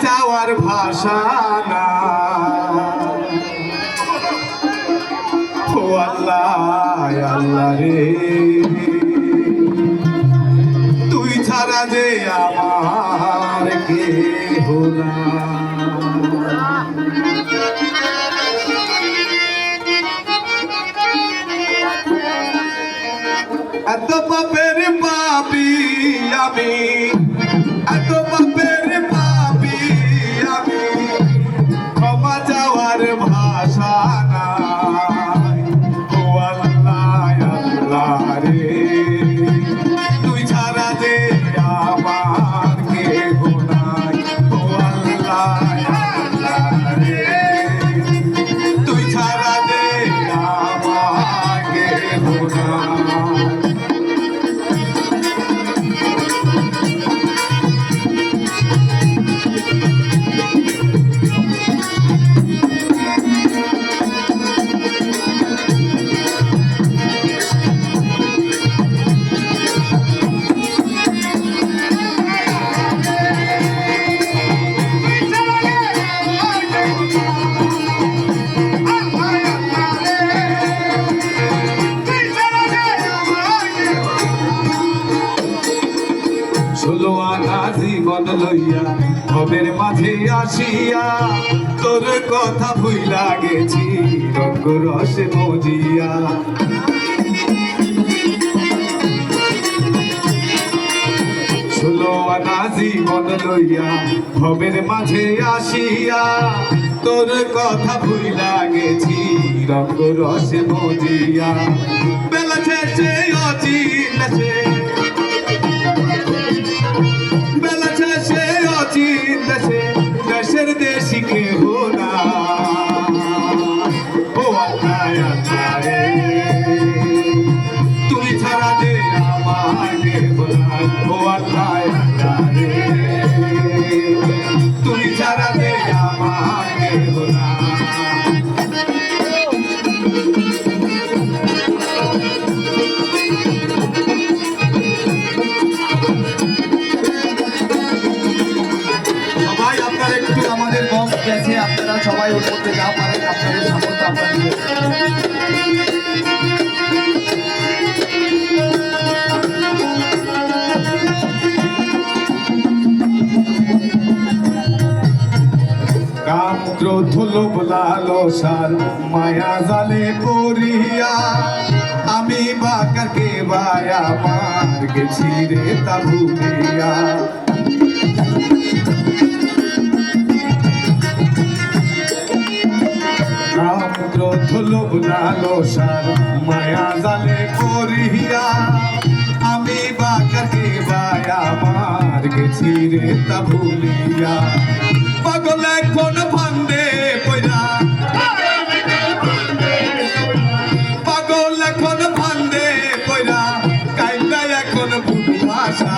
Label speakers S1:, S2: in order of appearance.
S1: চাওয়ার ভাষা না। ও আল্লাহ আল্লাহ রে, তুই ছাড়া যে আমার কেহ না। এত পাপের পাপী আমি, এত পাপের পাপী আমি, ক্ষমা চাওয়ার ভাষা নাই। ও আল্লাহ আল্লাহ রে, তুই ছাড়া যে আমার কেহ নাই। ও আল্লাহ আল্লাহ রে, তুই ছাড়া যে আমার কেহ নাই। ষোলো আনা জীবন লইয়া ভবের মাঝে আসিয়া, তোর কথা ভুইলা গেছি রঙ্গ রসে মজিয়া। ষোলো আনা জীবন লইয়া ভবের মাঝে আসিয়া, তোর কথা ভুইলা গেছি রঙ্গ রসে মজিয়া। বেলা শেষে অচিন্তে, বেলা শেষে অচিন্তে দেশের দেশি কেহ না। ও আল্লাহ আল্লাহ রে, তুই ছাড়া যে আমার কেহ নাই। ও আল্লাহ আল্লাহ রে, তুই ছাড়া যে আমার কেহ নাই।
S2: গেছে, আপনারা সবাই ওর মধ্যে যা পারেন আপনাদের সামর্থ্য আপনাদের।
S1: কাম ক্রোধ লোভ লালসার মায়া জালে পড়িয়া, আমি বাকাকে বায়া মার গেছি রে তা ভুলিয়া। কাম ক্রোধ লোভ লালসার মায়া জালে পড়িয়া, আমি বাকাকে বায়া মার গেছি রে তা ভুলিয়া। পাগল এখন ফান্দে পয়রা, পাগল এখন ফান্দে পয়রা, কাইন্দা এখন বুক ভাষা।